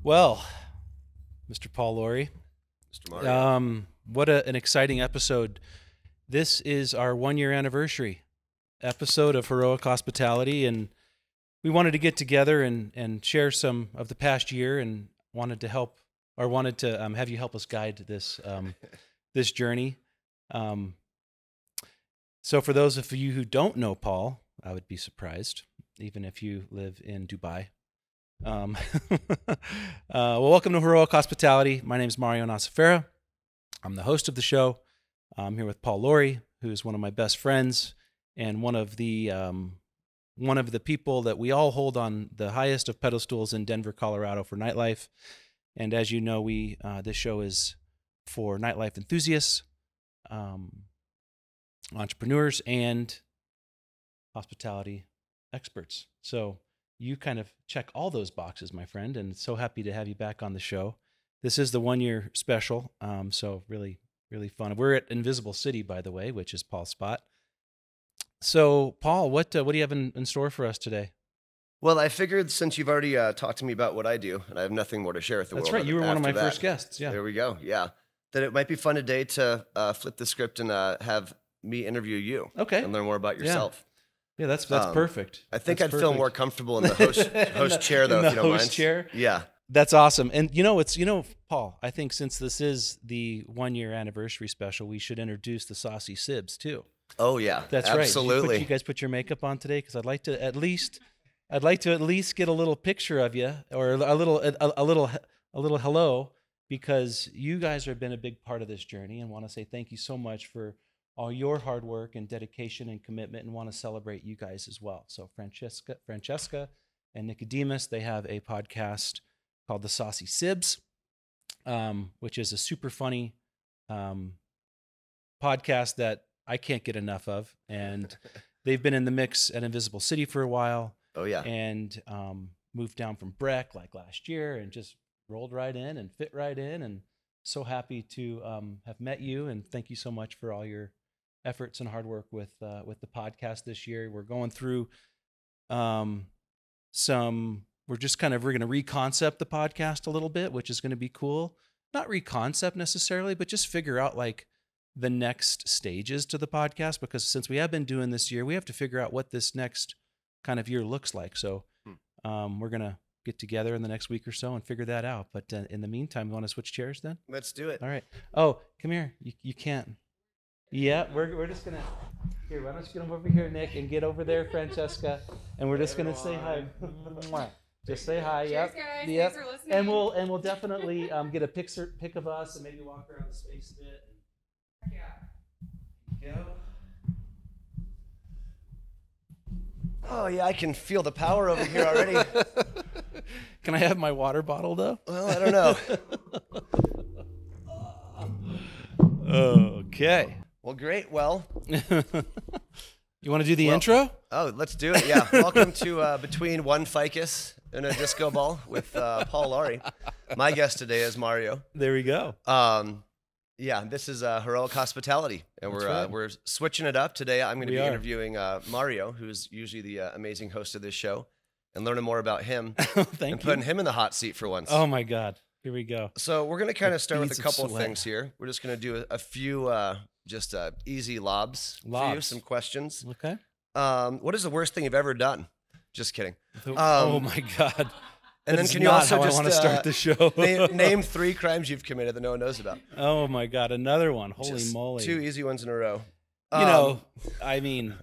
Well, Mr. Paul Laurie, Mr. Mario. what an exciting episode. This is our 1-year anniversary episode of Heroic Hospitality, and we wanted to get together and share some of the past year, and wanted to have you help us guide this this journey. So for those of you who don't know Paul, I would be surprised, even if you live in Dubai. Well, welcome to Heroic Hospitality. My name is Mario Nocifera. I'm the host of the show. I'm here with Paul Laurie, who is one of my best friends and one of the people that we all hold on the highest of pedestals in Denver, Colorado for nightlife. And as you know, this show is for nightlife enthusiasts, entrepreneurs, and hospitality experts. So you kind of check all those boxes, my friend, and so happy to have you back on the show. This is the 1-year special, so really, really fun. We're at Invisible City, by the way, which is Paul's spot. So, Paul, what do you have in store for us today? Well, I figured since you've already talked to me about what I do, and I have nothing more to share with the world. That's right. You were one of my first guests. Yeah. There we go. Yeah. That it might be fun today to flip the script and have me interview you. Okay. And learn more about yourself. Yeah, that's perfect. I think I'd feel more comfortable in the host chair, though, if you don't mind. Host chair? Yeah. That's awesome. And Paul, I think since this is the 1-year anniversary special, we should introduce the saucy sibs too. Oh yeah. That's absolutely. Right. You guys put your makeup on today? Because I'd like to at least get a little picture of you, or a little hello, because you guys have been a big part of this journey, and want to say thank you so much for all your hard work and dedication and commitment, and want to celebrate you guys as well. So Francesca and Nicodemus, they have a podcast called The Saucy Sibs, which is a super funny podcast that I can't get enough of. And they've been in the mix at Invisible City for a while. Oh, yeah. And moved down from Breck like last year and just rolled right in and fit right in. And so happy to have met you. And thank you so much for all your efforts and hard work with the podcast this year. We're going through we're going to reconcept the podcast a little bit, which is going to be cool. Not reconcept necessarily, but just figure out like the next stages to the podcast, because since we have been doing this year, we have to figure out what this next kind of year looks like. So we're going to get together in the next week or so and figure that out. But in the meantime, you want to switch chairs then? Let's do it. All right. Oh, come here. You can't. Yeah, we're just going to... Here, why don't you get over here, Nick, and get over there, Francesca, and we're just going to say hi. Just say hi. Cheers, Yep. guys. Yep. Thanks for listening. And we'll definitely get a pic of us and maybe walk around the space a bit. Yeah. Go. Oh, yeah, I can feel the power over here already. Can I have my water bottle, though? Well, I don't know. Okay. Well, great. Well, You want to do the intro? Oh, let's do it. Yeah. Welcome to Between One Ficus and a Disco Ball with Paul Laurie. My guest today is Mario. There we go. Yeah, this is Heroic Hospitality, and we're switching it up today. I'm going to be interviewing Mario, who's usually the amazing host of this show, and learning more about him and putting him in the hot seat for once. Oh my God. Here we go. So we're going to kind of start with a couple of things here. We're just going to do a few just easy lobs for you, some questions. Okay. What is the worst thing you've ever done? Just kidding. Oh my God. And then can you also just want to start the show? name 3 crimes you've committed that no one knows about? Oh my God, another one. Holy just moly. 2 easy ones in a row. I mean,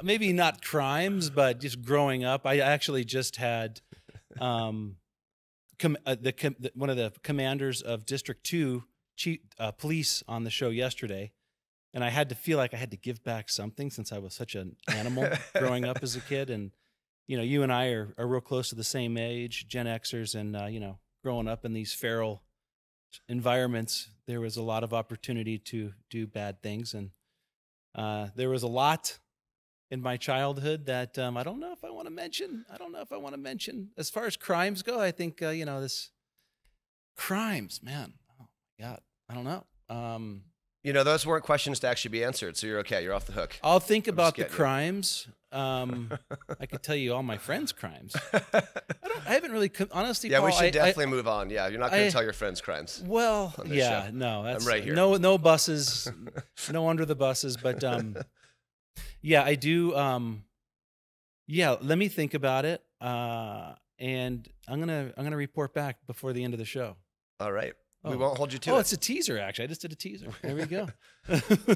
maybe not crimes, but just growing up. I actually just had one of the commanders of District 2 police on the show yesterday. And I had to feel like I had to give back something since I was such an animal growing up as a kid. And, you and I are real close to the same age, Gen Xers, and, growing up in these feral environments, there was a lot of opportunity to do bad things. And there was a lot in my childhood that I don't know if I want to mention. As far as crimes go, I think, this crimes, man, oh my God, I don't know. You know, those weren't questions to actually be answered, so you're okay. You're off the hook. I'll think about the crimes. I could tell you all my friends' crimes. I haven't really, honestly. Yeah, Paul, we should definitely move on. Yeah, you're not going to tell your friends' crimes. Well, yeah, show. No, that's I'm right here. No buses, no under the buses. But yeah, I do. Yeah, let me think about it, and I'm gonna report back before the end of the show. All right. We won't hold you to it. Oh, it's a teaser, actually. I just did a teaser. There we go.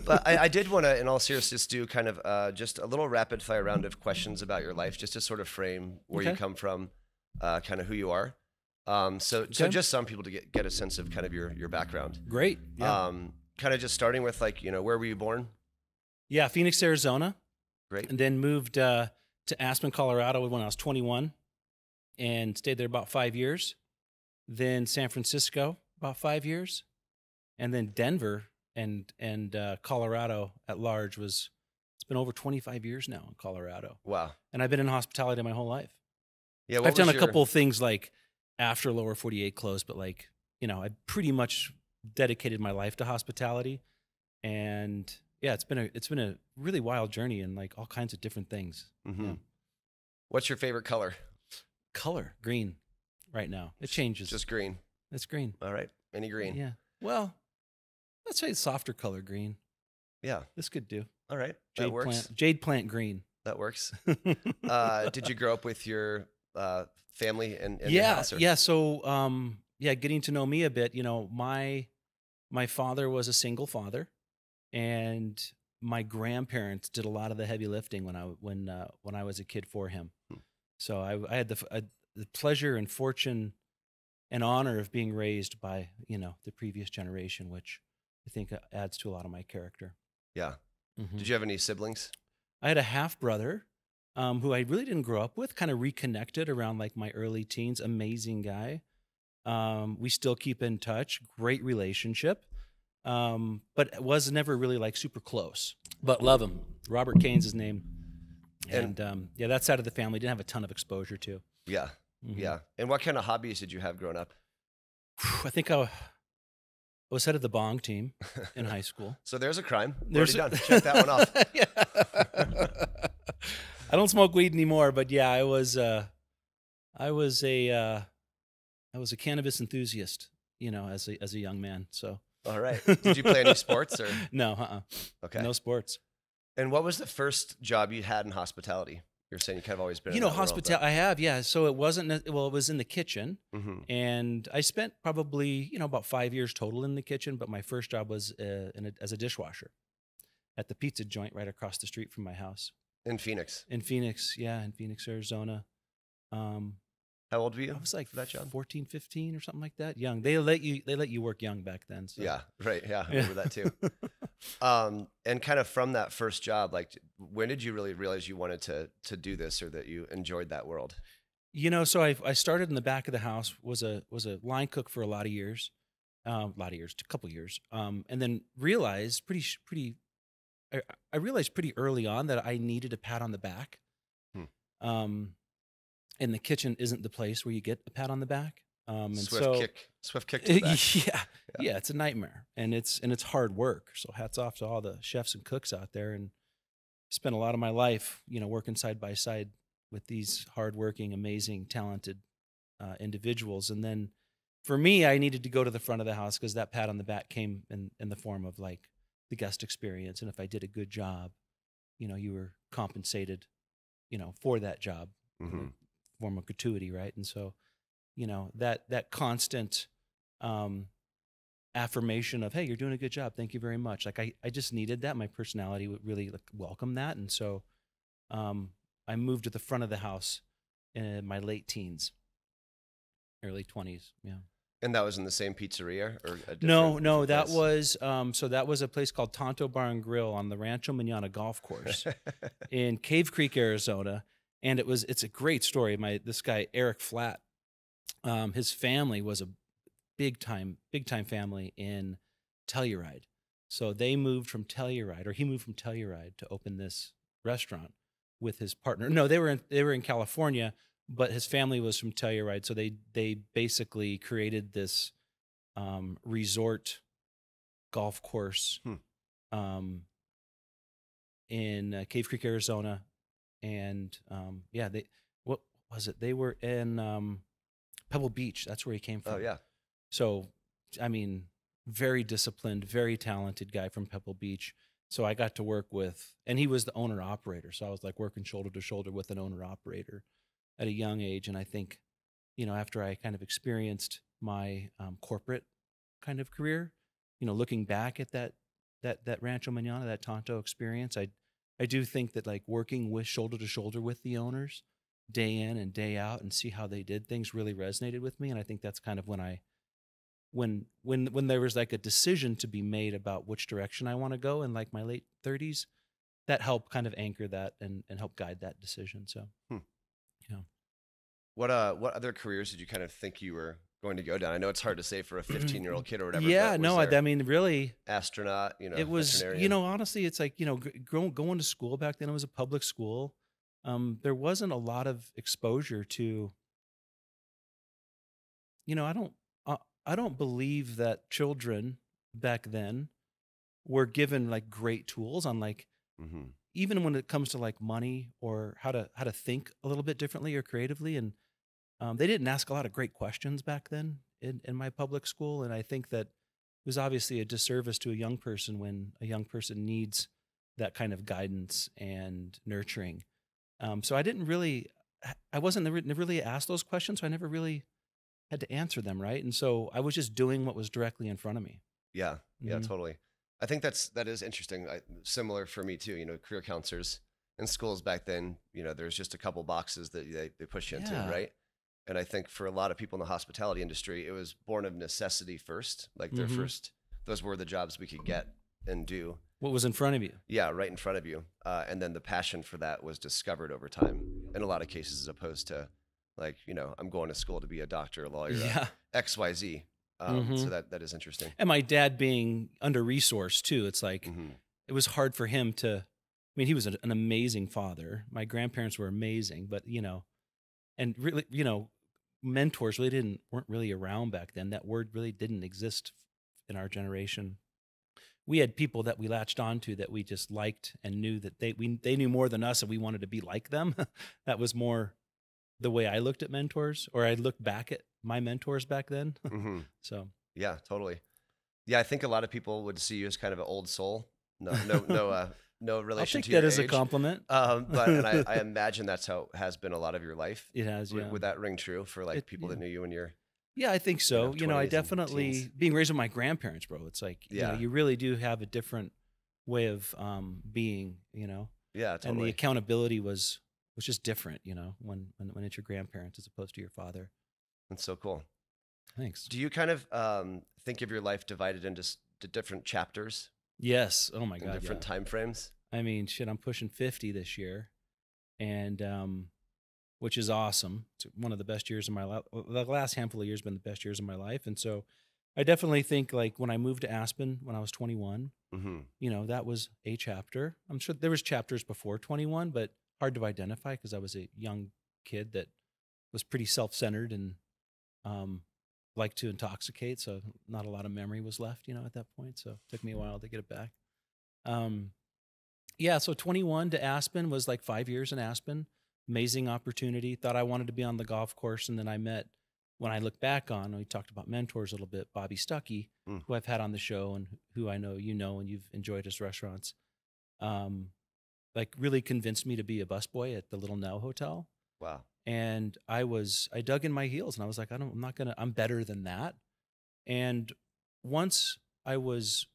But I did want to, in all seriousness, do kind of just a little rapid fire round of questions about your life, just to sort of frame where you come from, kind of who you are. So just some people to get a sense of kind of your background. Great. Yeah. Kind of just starting with, like, you know, where were you born? Yeah, Phoenix, Arizona. Great. And then moved to Aspen, Colorado when I was 21, and stayed there about 5 years. Then San Francisco, about 5 years, and then Denver and Colorado at large it's been over 25 years now in Colorado. Wow. And I've been in hospitality my whole life. Yeah. I've done a couple of things like after Lower 48 closed, but like, you know, I pretty much dedicated my life to hospitality. And yeah, it's been a really wild journey and like all kinds of different things. Mm-hmm. Yeah. What's your favorite color? Color, green right now. It changes. Just green. It's green. All right. Any green? Yeah. Well, let's say softer color green. Yeah. This could do. All right. That works. Jade plant green. That works. Did you grow up with your family in your house? Or? Yeah. So, getting to know me a bit, you know, my father was a single father, and my grandparents did a lot of the heavy lifting when I was a kid for him. So I had the pleasure and fortune and honor of being raised by, you know, the previous generation, which I think adds to a lot of my character. Yeah. Mm-hmm. Did you have any siblings? I had a half brother who I really didn't grow up with, kind of reconnected around like my early teens. Amazing guy. We still keep in touch. Great relationship. But was never really like super close, but love him. Robert Kane's his name. And that side of the family didn't have a ton of exposure to. Yeah. Mm-hmm. Yeah. And what kind of hobbies did you have growing up? I think I was head of the bong team in high school. So there's a crime. Already done. Check that one off. I don't smoke weed anymore, but yeah, I was a cannabis enthusiast, you know, as a young man. So. All right. Did you play any sports or? No. Okay. No sports. And what was the first job you had in hospitality? You're saying you kind of always been in that hospitality. I have, yeah. So it wasn't, it was in the kitchen. Mm-hmm. And I spent probably, you know, about 5 years total in the kitchen, but my first job was as a dishwasher at the pizza joint right across the street from my house. In Phoenix? In Phoenix, yeah, in Phoenix, Arizona. How old were you? I was like for that job? 14, 15 or something like that. Young. They let you work young back then. So. Yeah, right. Yeah, I remember that too. And kind of from that first job, like, when did you really realize you wanted to do this, or that you enjoyed that world? You know, so I started in the back of the house, was a line cook for a couple years, and then realized I realized pretty early on that I needed a pat on the back. And the kitchen isn't the place where you get a pat on the back. Swift kick to the back. Yeah, it's a nightmare, and it's hard work. So hats off to all the chefs and cooks out there, and spent a lot of my life, you know, working side by side with these hardworking, amazing, talented individuals. And then for me, I needed to go to the front of the house because that pat on the back came in the form of like the guest experience, and if I did a good job, you know, you were compensated, you know, for that job. Mm-hmm. Form of gratuity, right? And so, you know, that constant affirmation of, hey, you're doing a good job, thank you very much. Like I just needed that. My personality would really like welcome that, and so I moved to the front of the house in my late teens, early 20s. Yeah. And that was in the same pizzeria, or a no, that was that was a place called Tonto Bar and Grill on the Rancho Manana Golf Course in Cave Creek, Arizona. And it's a great story. This guy, Eric Flatt, his family was a big time family in Telluride. So they moved from Telluride, or he moved from Telluride to open this restaurant with his partner. No, they were in California, but his family was from Telluride. So they basically created this resort golf course in Cave Creek, Arizona. And yeah, what was it? They were in Pebble Beach. That's where he came from. Oh, yeah. So, I mean, very disciplined, very talented guy from Pebble Beach. So I got to work with, and he was the owner operator. So I was like working shoulder to shoulder with an owner operator at a young age. And I think, you know, after I kind of experienced my corporate kind of career, you know, looking back at that Rancho Mañana, that Tonto experience, I do think that like working with shoulder to shoulder with the owners day in and day out and see how they did things really resonated with me. And I think that's kind of when there was like a decision to be made about which direction I want to go in like my late 30s, that helped kind of anchor that and help guide that decision. So, yeah. What other careers did you kind of think you were going to go down? I know it's hard to say for a 15-year-old kid or whatever. Yeah, no, I mean, really, astronaut. You know, it was. You know, honestly, it's like, you know, going to school back then. It was a public school. There wasn't a lot of exposure to. You know, I don't believe that children back then were given like great tools on like even when it comes to like money or how to think a little bit differently or creatively. And they didn't ask a lot of great questions back then in my public school. And I think that it was obviously a disservice to a young person when a young person needs that kind of guidance and nurturing. So I wasn't really asked those questions. So I never really had to answer them, right? And so I was just doing what was directly in front of me. Yeah, yeah, totally. I think that is interesting. Similar for me too. You know, career counselors in schools back then, you know, there's just a couple boxes that they push you into, right? And I think for a lot of people in the hospitality industry, it was born of necessity first. Like their first, those were the jobs we could get and do. What was in front of you? Yeah, right in front of you. And then the passion for that was discovered over time in a lot of cases, as opposed to like, you know, I'm going to school to be a doctor, a lawyer, XYZ. So that is interesting. And my dad being under-resourced too, it's like, it was hard for him to, I mean, he was an amazing father. My grandparents were amazing, but, you know, and really, you know, mentors weren't really around back then. That word really didn't exist in our generation. We had people that we latched onto that we just liked and knew that they knew more than us and we wanted to be like them. That was more the way I looked at mentors, or I looked back at my mentors back then. So yeah, totally. Yeah, I think a lot of people would see you as kind of an old soul. No relation to your age. I'll take that as a compliment. But I imagine that's how it has been a lot of your life. It has, yeah. Would that ring true for like people that knew you when you're? Yeah, I think so. You know, I definitely, being raised with my grandparents, bro, it's like, you know, you really do have a different way of being, you know? Yeah, totally. And the accountability was just different, you know, when it's your grandparents as opposed to your father. That's so cool. Thanks. Do you kind of think of your life divided into different chapters? Yes. Oh my God. Different time frames? I mean, shit, I'm pushing 50 this year, and which is awesome. It's one of the best years of my life. The last handful of years have been the best years of my life. And so I definitely think like when I moved to Aspen when I was 21, you know, that was a chapter. I'm sure there was chapters before 21, but hard to identify because I was a young kid that was pretty self-centered and liked to intoxicate. So not a lot of memory was left, you know, at that point. So it took me a while to get it back. Yeah, so 21 to Aspen was like 5 years in Aspen. Amazing opportunity. Thought I wanted to be on the golf course. And then I met, when I look back on, we talked about mentors a little bit, Bobby Stuckey, who I've had on the show and who I know you know and you've enjoyed his restaurants. Like really convinced me to be a busboy at the Little Nell Hotel. Wow. And I dug in my heels and I was like, I'm better than that. And once I was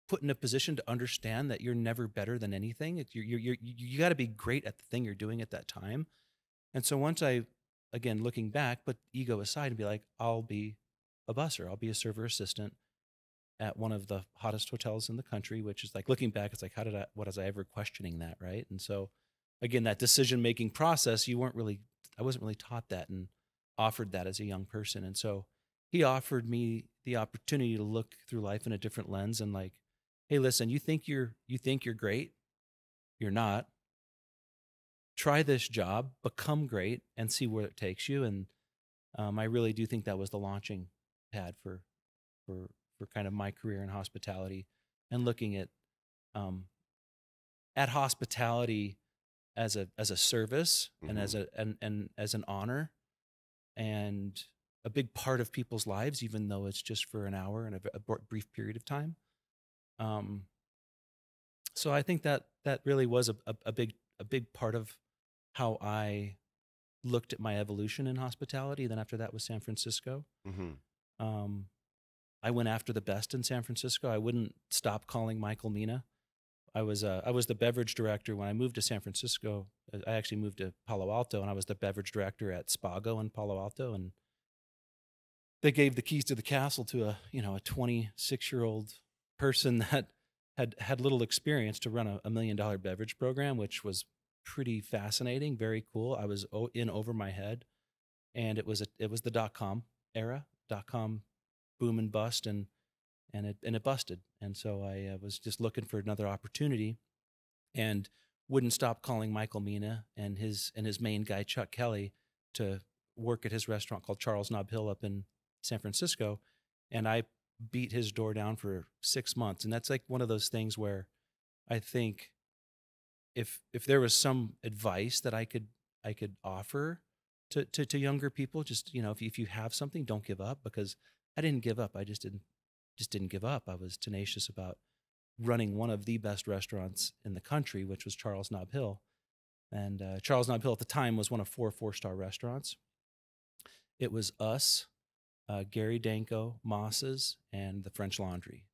put in a position to understand that you're never better than anything, you got to be great at the thing you're doing at that time. And so once I, again, looking back, put ego aside and be like, I'll be a busser. I'll be a server assistant at one of the hottest hotels in the country, which is like, looking back, it's like, what was I ever questioning that, right? And so again, that decision-making process, I wasn't really taught that and offered that as a young person. And so he offered me the opportunity to look through life in a different lens and like, hey, listen, you think you're great? You're not. Try this job, become great, and see where it takes you. And I really do think that was the launching pad for kind of my career in hospitality. and looking at hospitality as a service and as an honor and a big part of people's lives, even though it's just for an hour and a brief period of time. So I think that really was a big part of how I looked at my evolution in hospitality. Then after that was San Francisco. I went after the best in San Francisco. I wouldn't stop calling Michael Mina. I was the beverage director when I moved to San Francisco. I actually moved to Palo Alto, and I was the beverage director at Spago in Palo Alto. And they gave the keys to the castle to a 26-year-old person that had little experience to run a $1 million beverage program, which was pretty fascinating, very cool. I was in over my head, and it was the .com era, .com boom and bust, and it busted. And so I was just looking for another opportunity, and wouldn't stop calling Michael Mina and his main guy Chuck Kelly to work at his restaurant called Charles Nob Hill up in San Francisco, and I beat his door down for 6 months. And that's like one of those things where I think if there was some advice that I could offer to younger people, just if you have something, don't give up, because I didn't give up. I just didn't give up. I was tenacious about running one of the best restaurants in the country, which was Charles Nob Hill. And Charles Nob Hill at the time was one of 4 4-star restaurants. It was us, Gary Danko, Moss's, and the French Laundry.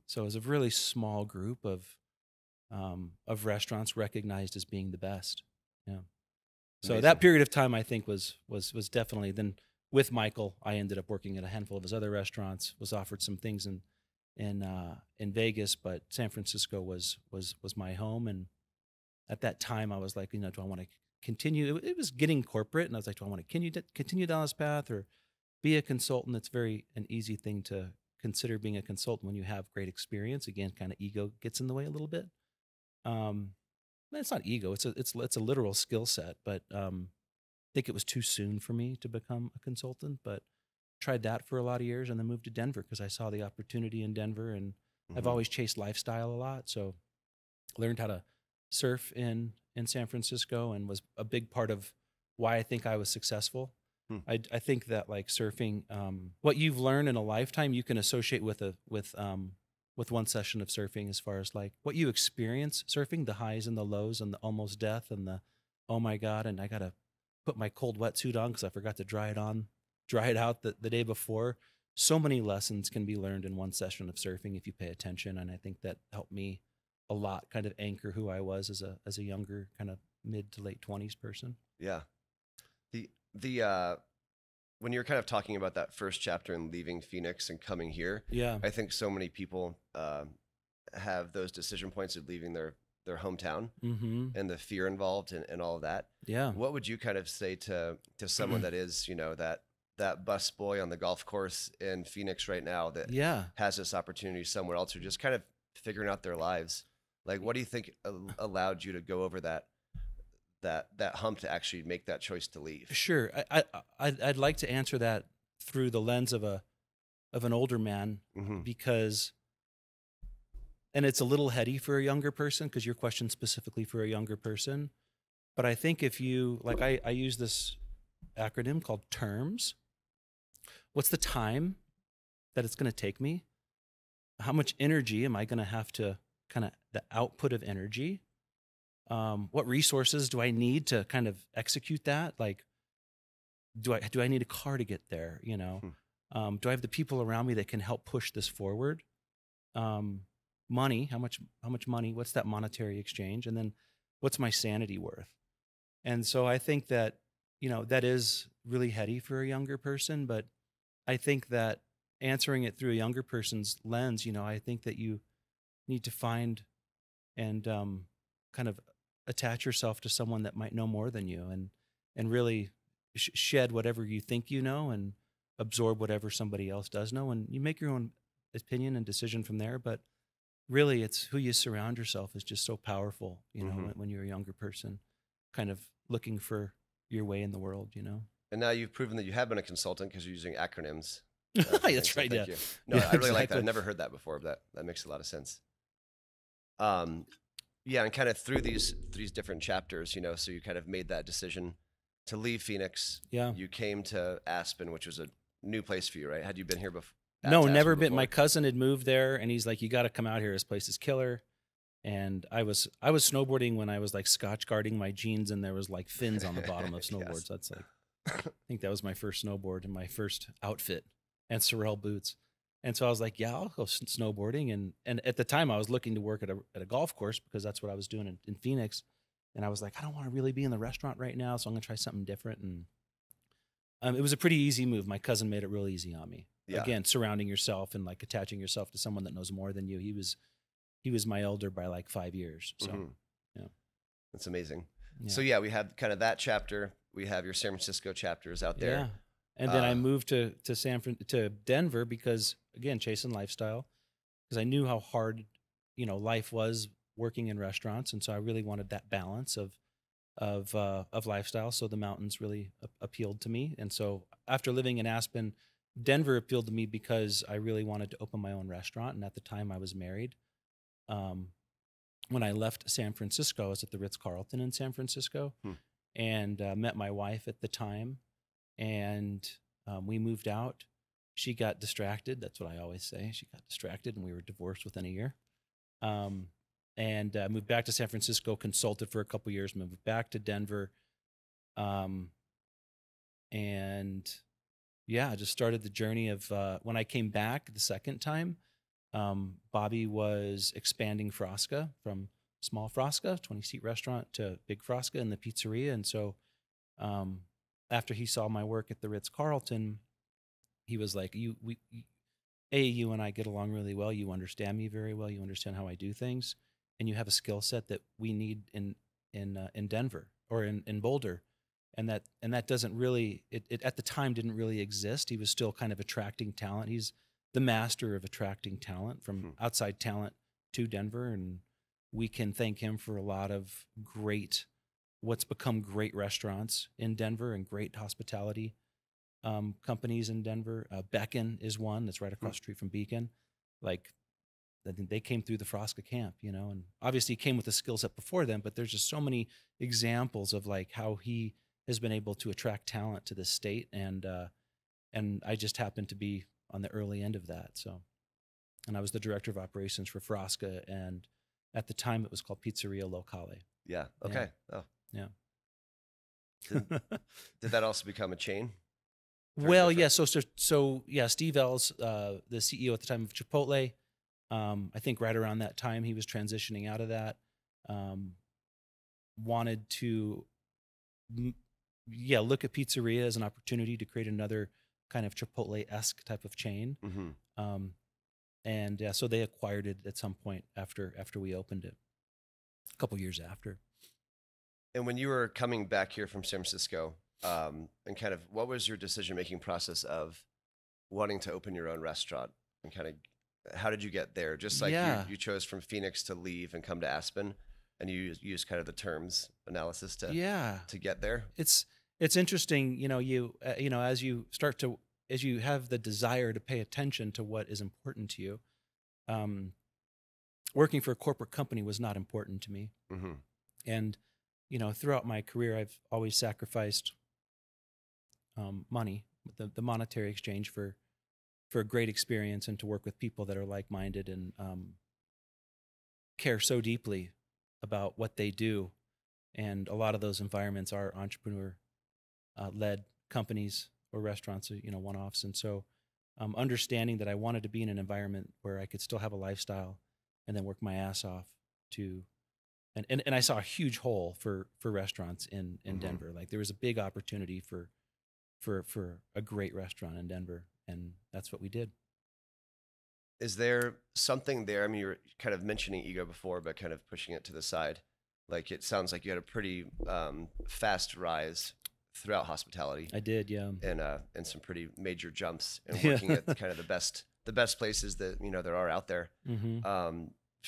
So it was a really small group of restaurants recognized as being the best. Yeah. So Amazing. That period of time, I think, was definitely. Then with Michael, I ended up working at a handful of his other restaurants. Was offered some things in Vegas, but San Francisco was my home. And at that time, I was like, do I want to continue? It was getting corporate, and I was like, do I want to continue down this path or be a consultant? It's an easy thing to consider being a consultant when you have great experience. Again, kind of ego gets in the way a little bit. It's not ego; it's a literal skill set. But I think it was too soon for me to become a consultant. But tried that for a lot of years, and then moved to Denver because I saw the opportunity in Denver, and I've always chased lifestyle a lot. So learned how to surf in San Francisco, and was a big part of why I think I was successful. I think that like surfing, what you've learned in a lifetime, you can associate with one session of surfing, as far as like what you experience surfing, the highs and the lows and the almost death and the, oh my God, and I got to put my cold wetsuit on because I forgot to dry it out the day before. So many lessons can be learned in one session of surfing if you pay attention. And I think that helped me a lot kind of anchor who I was as a younger kind of mid to late 20s person. Yeah. The when you're kind of talking about that first chapter and leaving Phoenix and coming here, I think so many people have those decision points of leaving their hometown and the fear involved and all of that. Yeah. What would you kind of say to someone that is, that bus boy on the golf course in Phoenix right now that has this opportunity somewhere else, or just kind of figuring out their lives? Like, what do you think allowed you to go over that hump to actually make that choice to leave? Sure. I'd like to answer that through the lens of an older man, because, and it's a little heady for a younger person, because your question's specifically for a younger person. But I think if you, like, I use this acronym called TERMS. What's the time that it's going to take me? How much energy am I going to have to the output of energy? What resources do I need to kind of execute that? Like, do I need a car to get there? Do I have the people around me that can help push this forward? Money, how much money? What's that monetary exchange? And then what's my sanity worth? And so I think that, that is really heady for a younger person, but I think that answering it through a younger person's lens, I think that you need to find and kind of attach yourself to someone that might know more than you, and really shed whatever you think you know and absorb whatever somebody else does know, and you make your own opinion and decision from there. But really, it's who you surround yourself is just so powerful, when you're a younger person, kind of looking for your way in the world, And now you've proven that you have been a consultant because you're using acronyms. That's right. Thank you. No, I really like that. I've never heard that before, but that makes a lot of sense. Yeah, and kind of through these different chapters, you know, so you kind of made that decision to leave Phoenix. Yeah. You came to Aspen, which was a new place for you, right? Had you been here before? No, never been. My cousin had moved there, and he's like, "You got to come out here. This place is killer." And I was snowboarding when I was like Scotch guarding my jeans, and there was like fins on the bottom of snowboards. Yes. That's like, I think that was my first snowboard and my first outfit, and Sorel boots. And so I was like, yeah, I'll go snowboarding. And at the time I was looking to work at a golf course because that's what I was doing in Phoenix. And I was like, I don't want to really be in the restaurant right now, so I'm gonna try something different. And it was a pretty easy move. My cousin made it real easy on me. Yeah. Again, surrounding yourself and like attaching yourself to someone that knows more than you. He was my elder by like 5 years. So, yeah, that's amazing. Yeah. So yeah, we have kind of that chapter. We have your San Francisco chapters out there. Yeah. And then I moved to Denver because, again, chasing lifestyle, because I knew how hard, you know, life was working in restaurants, and so I really wanted that balance of lifestyle. So the mountains really appealed to me, and so after living in Aspen, Denver appealed to me because I really wanted to open my own restaurant, and at the time I was married. When I left San Francisco, I was at the Ritz-Carlton in San Francisco, and met my wife at the time. And we moved out. She got distracted. That's what I always say. She got distracted, and we were divorced within a year. And moved back to San Francisco, consulted for a couple years, moved back to Denver. And yeah, I just started the journey of when I came back the second time, Bobby was expanding Frasca from small Frasca, 20-seat restaurant, to big Frasca in the pizzeria. And so after he saw my work at the Ritz-Carlton, he was like, you and I get along really well. You understand me very well. You understand how I do things, and you have a skill set that we need in Denver or in Boulder, and that doesn't really it at the time didn't really exist. He was still kind of attracting talent. He's the master of attracting talent from outside talent to Denver, and we can thank him for a lot of what's become great restaurants in Denver and great hospitality companies in Denver. Beacon is one that's right across the street from Beacon. Like, I think they came through the Frasca camp, you know, and obviously he came with a skill set before them, but there's just so many examples of like how he has been able to attract talent to this state. And I just happened to be on the early end of that. So, and I was the director of operations for Frasca, and at the time it was called Pizzeria Locale. Yeah. Okay. Yeah. Oh. Yeah. Did that also become a chain? Well, yeah. So yeah, Steve Ells, the CEO at the time of Chipotle, I think right around that time he was transitioning out of that, wanted to, look at pizzeria as an opportunity to create another kind of Chipotle-esque type of chain. And yeah, so they acquired it at some point after we opened it, a couple years after. And when you were coming back here from San Francisco, and kind of what was your decision-making process of wanting to open your own restaurant, and kind of how did you get there? Just like you chose from Phoenix to leave and come to Aspen, and you use kind of the terms analysis to get there. It's interesting, you know, as you have the desire to pay attention to what is important to you. Working for a corporate company was not important to me, and you know, throughout my career, I've always sacrificed money, the monetary exchange for a great experience, and to work with people that are like-minded and care so deeply about what they do. And a lot of those environments are entrepreneur-led companies or restaurants, you know, one-offs. And so understanding that I wanted to be in an environment where I could still have a lifestyle and then work my ass off to... And I saw a huge hole for restaurants in Denver. Like, there was a big opportunity for a great restaurant in Denver, and that's what we did. Is there something there? I mean, you were kind of mentioning ego before, but kind of pushing it to the side. Like, it sounds like you had a pretty fast rise throughout hospitality. I did, yeah. And some pretty major jumps, and working at kind of the best places that, you know, there are out there.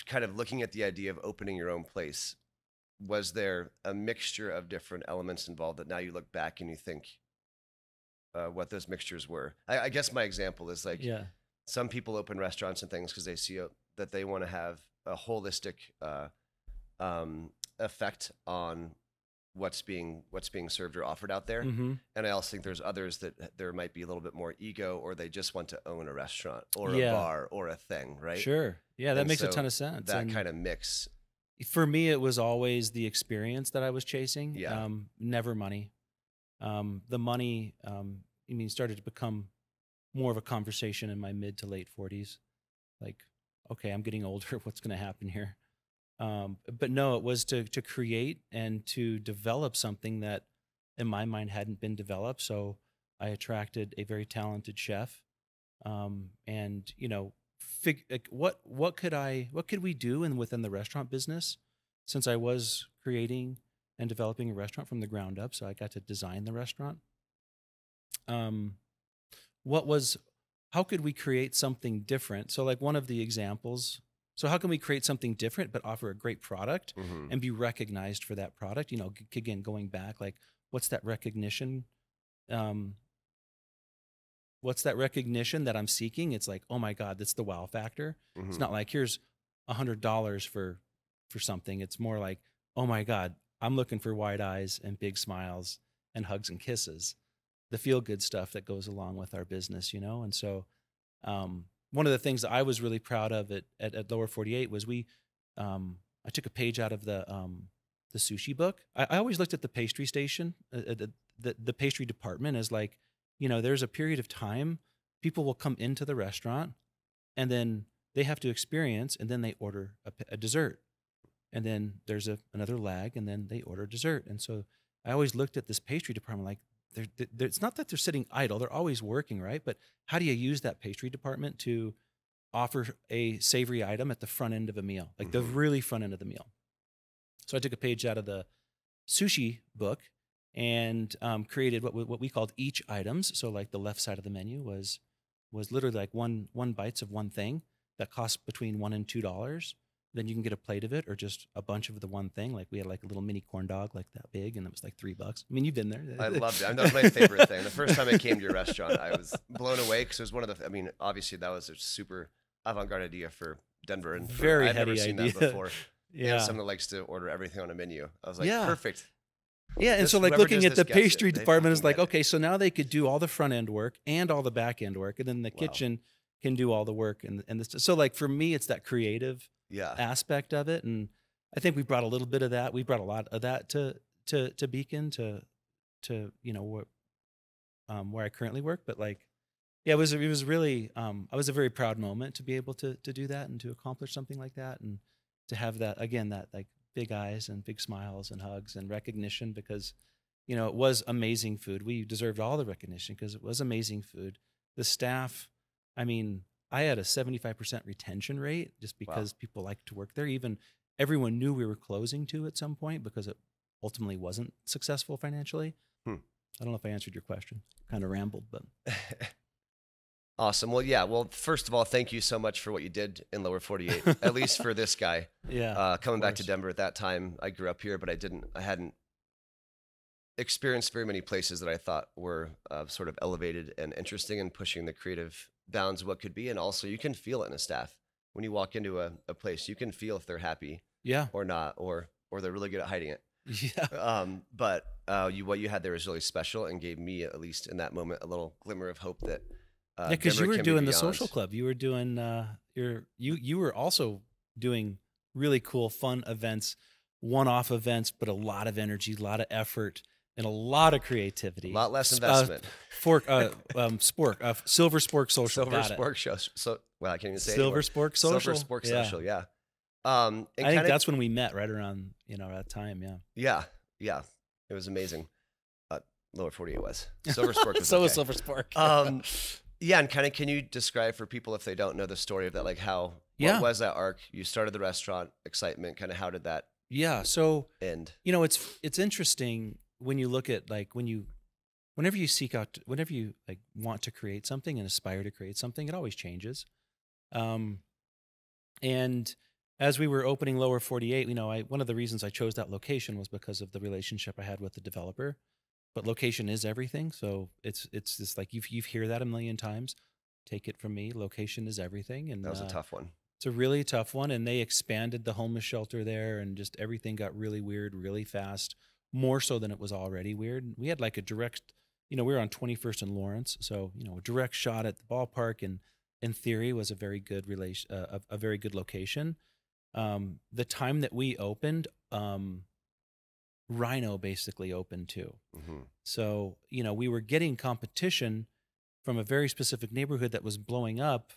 Kind of looking at the idea of opening your own place, was there a mixture of different elements involved that now you look back and you think what those mixtures were? I guess my example is like, some people open restaurants and things because they see that they want to have holistic effect on what's being served or offered out there. And I also think there's others that there might be a little bit more ego, or they just want to own a restaurant or a bar or a thing, right? Sure. Yeah, that makes a ton of sense. That kind of mix. For me, it was always the experience that I was chasing. Yeah. Never money. The money, started to become more of a conversation in my mid to late 40s. Like, okay, I'm getting older. What's going to happen here? But no, it was to create and to develop something that in my mind hadn't been developed. So I attracted a very talented chef. And what could we do within the restaurant business, since I was creating and developing a restaurant from the ground up. So I got to design the restaurant. How could we create something different? So like one of the examples, so how can we create something different but offer a great product and be recognized for that product? Again, going back, like what's that recognition? What's that recognition that I'm seeking? It's like, oh my God, that's the wow factor. It's not like here's $100 for something. It's more like, oh my God, I'm looking for wide eyes and big smiles and hugs and kisses, the feel good stuff that goes along with our business, And so, one of the things that I was really proud of at Lower 48 was I took a page out of the sushi book. I always looked at the pastry station, the pastry department as like, there's a period of time people will come into the restaurant and then they have to experience, and then they order a dessert. And then there's another lag, and then they order dessert. And so I always looked at this pastry department like, it's not that they're sitting idle. They're always working, right? But how do you use that pastry department to offer a savory item at the front end of a meal, like the really front end of the meal? So I took a page out of the sushi book and created what we called each items. So like the left side of the menu was literally like one bites of one thing that costs between $1 and $2. Then you can get a plate of it or just a bunch of the one thing. Like we had like a little mini corn dog like that big, and it was like $3. I mean, you've been there. I loved it. That was my favorite thing. The first time I came to your restaurant, I was blown away because it was one of the, obviously that was a super avant-garde idea for Denver. And I'd never seen that before. Yeah. And someone that likes to order everything on a menu. I was like, perfect. Yeah, and so like looking at the pastry department is like, okay, so now they could do all the front end work and all the back end work, and then the kitchen can do all the work. And so like for me, it's that creative aspect of it. And I think we brought a little bit of that. We brought a lot of that to Beacon, to where I currently work. But like, yeah, it was really, I was a very proud moment to be able to do that and to accomplish something like that. And to have that, again, that like big eyes and big smiles and hugs and recognition, because, it was amazing food. We deserved all the recognition because it was amazing food. The staff, I had a 75% retention rate just because people liked to work there. Even everyone knew we were closing too at some point because it ultimately wasn't successful financially. I don't know if I answered your question. Kind of rambled, but. Awesome. Well, yeah. Well, first of all, thank you so much for what you did in Lower 48, at least for this guy. Yeah. Coming back to Denver at that time, I grew up here, but I hadn't experienced very many places that I thought were sort of elevated and interesting and pushing the creative bounds of what could be. And also you can feel it in a staff. When you walk into a place, you can feel if they're happy or not, or they're really good at hiding it. Yeah. But what you had there was really special and gave me, at least in that moment, a little glimmer of hope that because you were doing the social club. You were doing you were also doing really cool, fun events, one-off events, but a lot of energy, a lot of effort, and a lot of creativity. A lot less investment. Silver Spork Social. Silver Spork Show. So, well, I can't even say Silver Spork Social. Silver Spork Social. Yeah. I think that's when we met, right around that time. Yeah. Yeah. It was amazing. Lower 48 was. Silver Spork was so was Silver Spork. Yeah, and kind of, can you describe for people if they don't know the story of that, like what was that arc? You started the restaurant, excitement, kind of how did that so end? It's interesting when you look at like whenever you like want to create something and aspire to create something, it always changes. And as we were opening Lower 48, one of the reasons I chose that location was because of the relationship I had with the developer. But location is everything. So it's just like you hear that a million times. Take it from me, location is everything. And that was a tough one. It's a really tough one, and they expanded the homeless shelter there, and just everything got really weird really fast, more so than it was already weird. We had like a direct, we were on 21st and Lawrence, so a direct shot at the ballpark, and in theory was a very good a very good location. The time that we opened, Rhino basically opened too. Mm-hmm. So we were getting competition from a very specific neighborhood that was blowing up,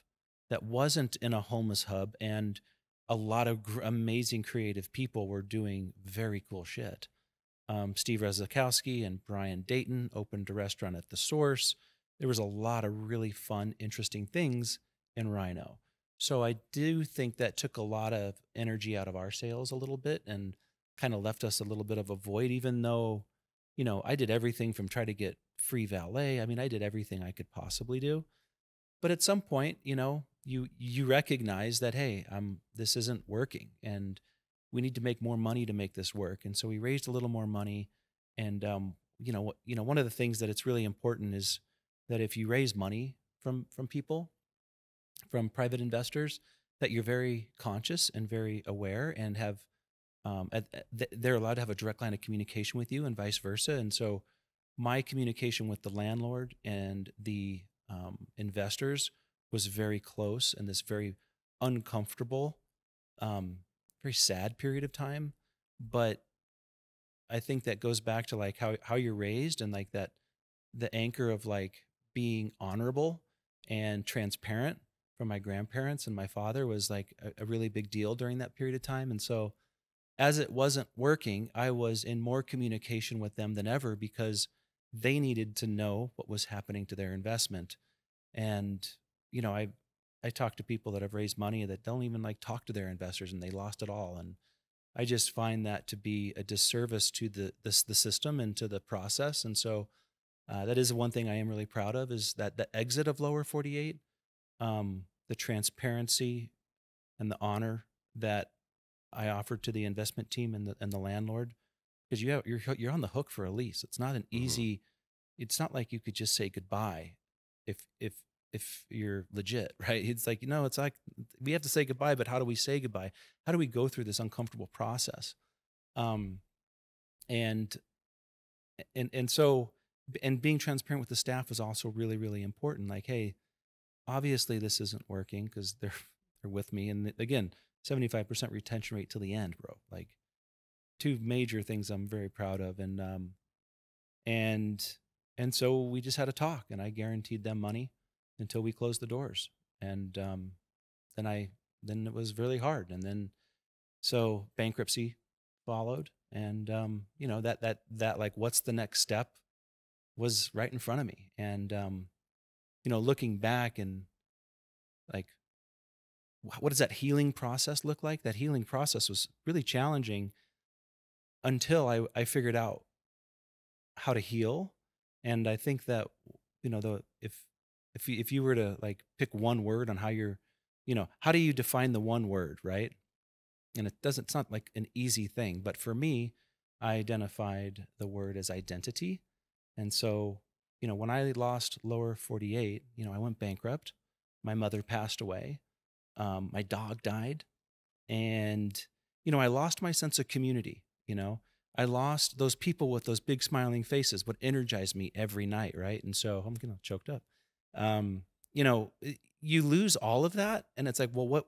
that wasn't in a homeless hub, and a lot of amazing creative people were doing very cool shit. Steve Rezakowski and Brian Dayton opened a restaurant at The Source. There was a lot of really fun, interesting things in Rhino. So I do think that took a lot of energy out of our sales a little bit, and kind of left us a little bit of a void, even though, I did everything from try to get free valet. I mean, I did everything I could possibly do. But at some point, you recognize that, hey, this isn't working, and we need to make more money to make this work. And so we raised a little more money. And one of the things that it's really important is that if you raise money from people, from private investors, that you're very conscious and very aware, and have they're allowed to have a direct line of communication with you, and vice versa. And so my communication with the landlord and the investors was very close in this very uncomfortable, very sad period of time. But I think that goes back to like how you're raised, and like that the anchor of like being honorable and transparent from my grandparents and my father was like a really big deal during that period of time. And so as it wasn't working, I was in more communication with them than ever, because they needed to know what was happening to their investment. And, I talk to people that have raised money that don't even like talk to their investors, and they lost it all. And I just find that to be a disservice to the system and to the process. And so that is one thing I am really proud of, is that the exit of Lower 48, the transparency and the honor that I offered to the investment team and the landlord, because you're on the hook for a lease. It's not an easy. Mm-hmm. It's not like you could just say goodbye if you're legit, right? It's like, it's like we have to say goodbye, but how do we say goodbye? How do we go through this uncomfortable process? And so being transparent with the staff was also really, really important. Like, hey, obviously this isn't working, because they're with me. And again, 75% retention rate till the end, bro. Like, two major things I'm very proud of. And so we just had a talk, and I guaranteed them money until we closed the doors. And then it was really hard. And then so bankruptcy followed, and that like, what's the next step, was right in front of me. And looking back, and like, what does that healing process look like? That healing process was really challenging until I figured out how to heal. And I think that, if you were to like pick one word on how you're, how do you define the one word, right? And it's not like an easy thing, but for me, I identified the word as identity. And so, when I lost Lower 48, I went bankrupt. My mother passed away. My dog died. And, I lost my sense of community. I lost those people with those big smiling faces, what energized me every night. Right. And so I'm getting choked up. You lose all of that. And it's like, well,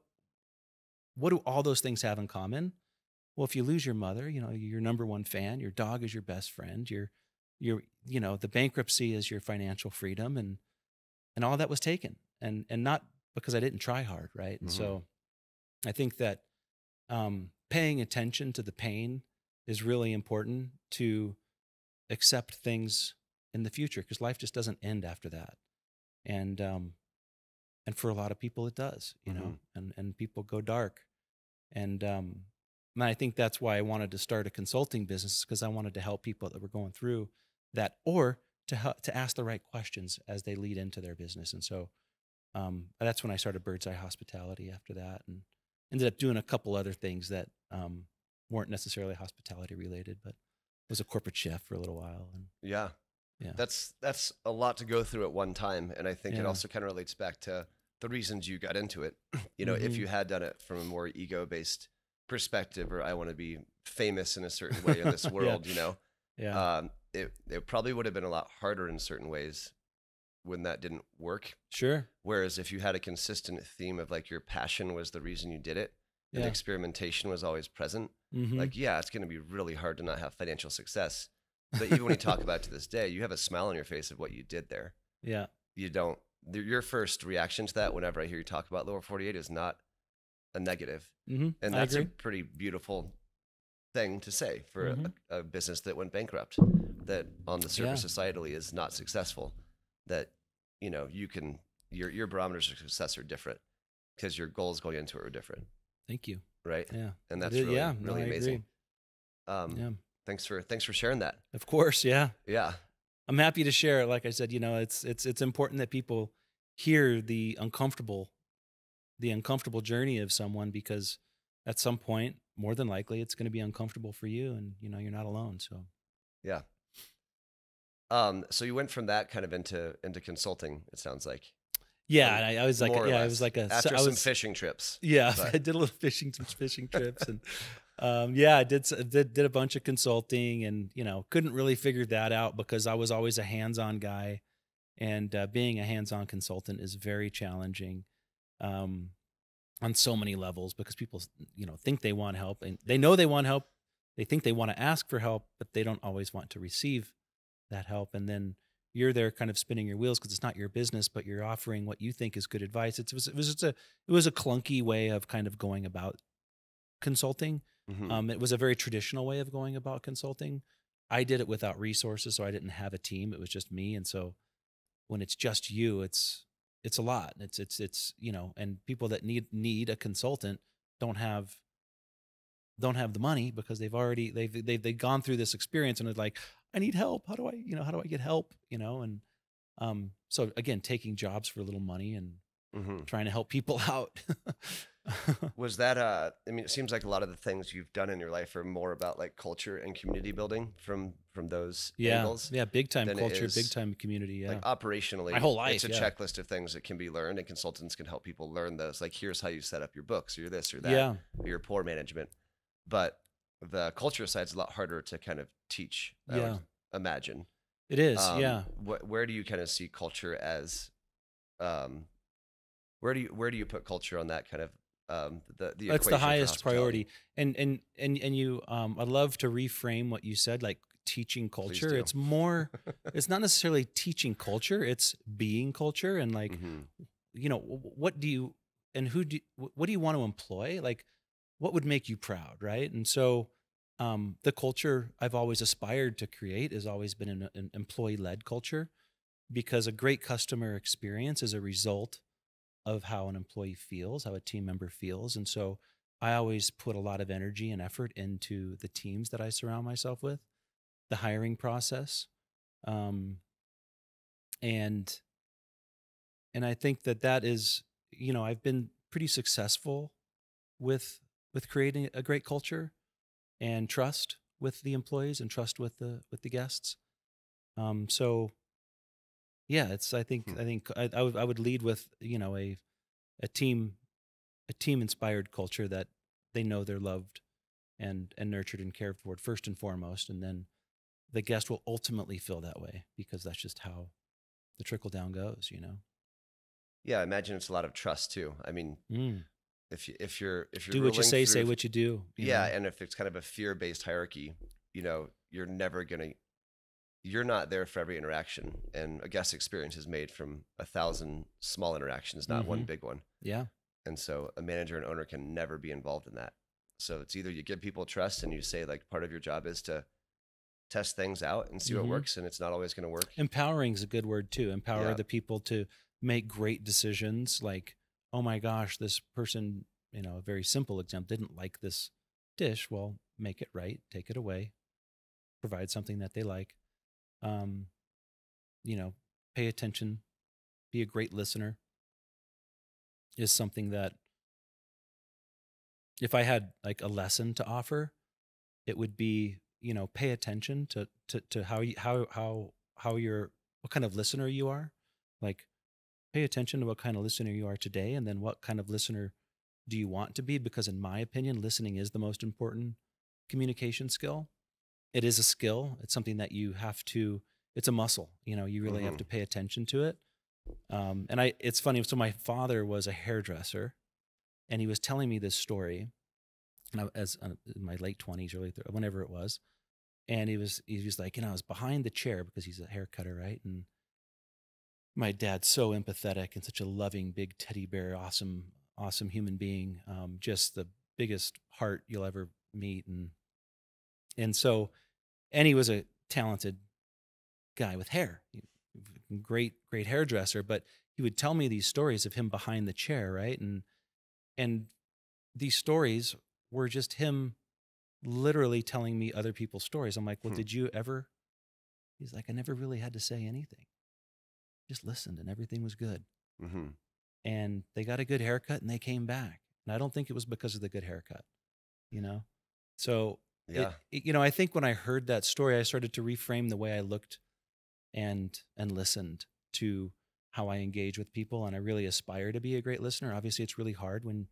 what do all those things have in common? Well, if you lose your mother, your number one fan, your dog is your best friend, the bankruptcy is your financial freedom, and all that was taken. And not because I didn't try hard. Right. And so I think that, paying attention to the pain is really important to accept things in the future, because life just doesn't end after that. And for a lot of people it does, and people go dark. And I think that's why I wanted to start a consulting business, because I wanted to help people that were going through that, or to ask the right questions as they lead into their business. And so that's when I started Bird's Eye Hospitality after that, and ended up doing a couple other things that weren't necessarily hospitality related, but was a corporate chef for a little while. And yeah. That's a lot to go through at one time. And I think it also kind of relates back to the reasons you got into it. You know, if you had done it from a more ego-based perspective, or I want to be famous in a certain way in this world, you know, it probably would have been a lot harder in certain ways when that didn't work. Sure. Whereas if you had a consistent theme of like your passion was the reason you did it, and experimentation was always present, like, yeah, it's going to be really hard to not have financial success. But even when you talk about it to this day, you have a smile on your face of what you did there. Yeah. You don't, your first reaction to that whenever I hear you talk about Lower 48 is not a negative. And that's a pretty beautiful thing to say for a business that went bankrupt, that on the surface societally is not successful, that, you know, you can, your barometers of success are different because your goals going into it are different. Thank you. Right. Yeah. And that's really, really amazing. Thanks for sharing that. Of course. Yeah. Yeah. I'm happy to share it. Like I said, you know, it's important that people hear the uncomfortable journey of someone, because at some point, more than likely, it's going to be uncomfortable for you, and, you know, you're not alone. So, yeah. So you went from that kind of into consulting, it sounds like. Yeah, and I was like, I was like after some fishing trips. Yeah, I did a little fishing trips, and I did a bunch of consulting, and, you know, couldn't really figure that out because I was always a hands-on guy, and being a hands-on consultant is very challenging on so many levels, because people, you know, think they want help, and they know they want help. They think they want to ask for help, but they don't always want to receive that help, and then you're there kind of spinning your wheels because it's not your business, but you're offering what you think is good advice. It was a clunky way of kind of going about consulting. It was a very traditional way of going about consulting. I did it without resources, so I didn't have a team. It was just me. And so when it's just you, it's a lot. It's, you know, and people that need a consultant don't have the money because they've gone through this experience and it's like, I need help. How do I get help? You know? And so again, taking jobs for little money and trying to help people out. Was that I mean, it seems like a lot of the things you've done in your life are more about like culture and community building from those angles. Yeah, big time culture, big time community. Yeah, like operationally, my whole life, it's a checklist of things that can be learned, and consultants can help people learn those. Like, here's how you set up your books, or this or that, or your poor management. But the culture side's a lot harder to kind of teach. I would imagine it is. Where do you kind of see culture as? Where do you put culture on that kind of the that's the highest priority. And you I'd love to reframe what you said, like teaching culture. It's more it's not necessarily teaching culture, it's being culture. And like you know, what do you want to employ? Like, what would make you proud, right? And so the culture I've always aspired to create has always been an employee-led culture, because a great customer experience is a result of how an employee feels, how a team member feels. And so I always put a lot of energy and effort into the teams that I surround myself with, the hiring process. And I think that is, you know, I've been pretty successful with creating a great culture and trust with the employees and trust with the guests. So yeah, I think I would lead with, you know, a team inspired culture that they know they're loved and nurtured and cared for first and foremost, and then the guest will ultimately feel that way, because that's just how the trickle down goes, you know. Yeah, I imagine it's a lot of trust too. I mean, if you're do what you say, say what you do. Yeah, and if it's kind of a fear-based hierarchy, you know, you're not there for every interaction, and a guest experience is made from 1,000 small interactions, not one big one. Yeah. And so a manager and owner can never be involved in that. So it's either you give people trust and you say, like, part of your job is to test things out and see what works, and it's not always going to work. Empowering is a good word too. Empower the people to make great decisions. Like, oh my gosh, this person, you know, a very simple example, didn't like this dish. Well, make it right, take it away, provide something that they like. You know, pay attention, be a great listener is something that, if I had like a lesson to offer, it would be, you know, pay attention to how what kind of listener you are. Like, pay attention to what kind of listener you are today, and then what kind of listener do you want to be? Because in my opinion, listening is the most important communication skill. It is a skill. It's something that you have to, it's a muscle, you know, you really have to pay attention to it. And it's funny. So my father was a hairdresser, and he was telling me this story, and I was in my late 20s, whenever it was. And he was like, you know, I was behind the chair because he's a hair cutter, right? And my dad's so empathetic and such a loving, big teddy bear, awesome human being, just the biggest heart you'll ever meet. And he was a talented guy with hair, great hairdresser, but he would tell me these stories of him behind the chair, right? And these stories were just him literally telling me other people's stories. I'm like, well, did you ever? He's like, I never really had to say anything. Just listened, and everything was good. And they got a good haircut, and they came back. And I don't think it was because of the good haircut, you know? So, yeah. You know, I think when I heard that story, I started to reframe the way I looked and listened to how I engage with people. And I really aspire to be a great listener. Obviously, it's really hard when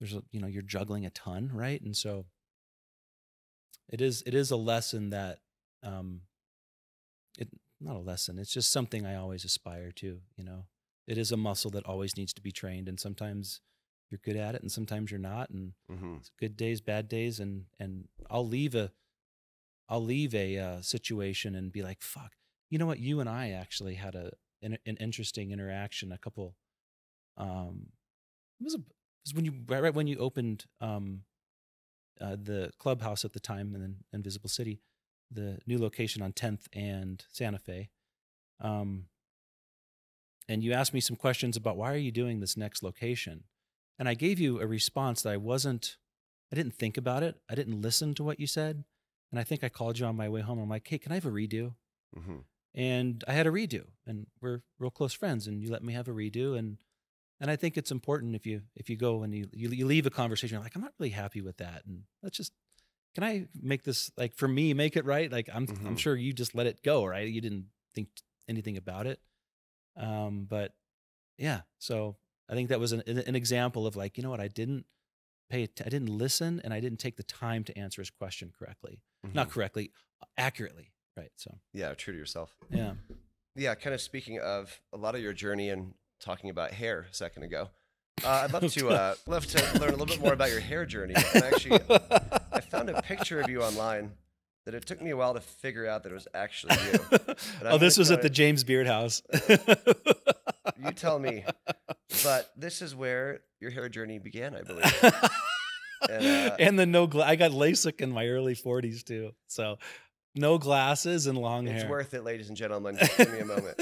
you're juggling a ton, right? And so it is a lesson that, not a lesson. It's just something I always aspire to, you know. It is a muscle that always needs to be trained, and sometimes you're good at it and sometimes you're not, and it's good days, bad days, and I'll leave a situation and be like, fuck, you know what, you and I actually had an interesting interaction a couple, it was right when you opened the clubhouse at the time in Invisible City, the new location on 10th and Santa Fe. And you asked me some questions about why are you doing this next location? And I gave you a response that I didn't think about it. I didn't listen to what you said. And I think I called you on my way home. I'm like, hey, can I have a redo? And I had a redo, and we're real close friends, and you let me have a redo. And I think it's important if you go and you leave a conversation, you're like, I'm not really happy with that. And can I make this, like, for me, make it right? Like, I'm sure you just let it go, right? You didn't think anything about it. But yeah, so I think that was an example of, like, you know what, I didn't listen, and I didn't take the time to answer his question correctly. Not correctly, accurately, right? So yeah, true to yourself. Yeah. Kind of speaking of a lot of your journey and talking about hair a second ago, I'd love to learn a little bit more about your hair journey. And actually, I found a picture of you online that it took me a while to figure out that it was actually you. This was at the James Beard House. You tell me. But this is where your hair journey began, I believe. And I got LASIK in my early 40s too. So no glasses and long hair. It's worth it, ladies and gentlemen. Give me a moment.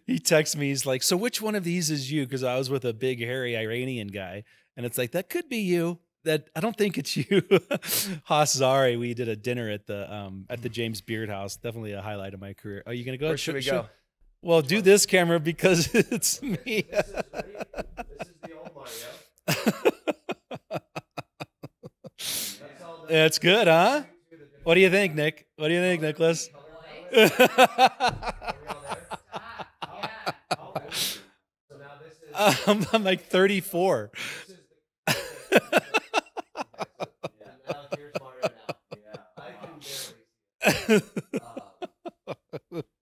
He texts me, he's like, so which one of these is you? Because I was with a big, hairy Iranian guy. And it's like, that could be you. That I don't think it's you. Haas Zari, we did a dinner at the James Beard House. Definitely a highlight of my career. Are you going to go? Where should we go? Well, do this camera because it's me. This is the old Mario. That's good, huh? What do you think, Nick? What do you think, Nicholas? I'm like 34.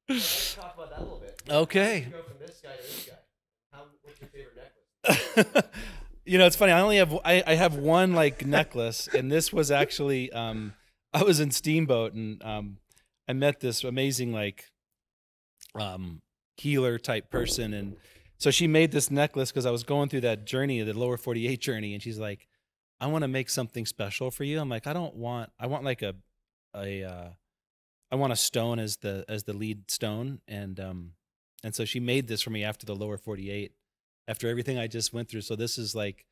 Let's talk about that a little bit. Okay. How do you go from this guy to this guy? What's your favorite necklace? You know, it's funny. I have one, like, necklace, and this was actually I was in Steamboat, and I met this amazing, like, healer type person, and so she made this necklace because I was going through that journey, the lower 48 journey, and she's like, I want to make something special for you. I'm like, I want like I want a stone as the lead stone, and so she made this for me after the lower 48, after everything I just went through. So this is, like,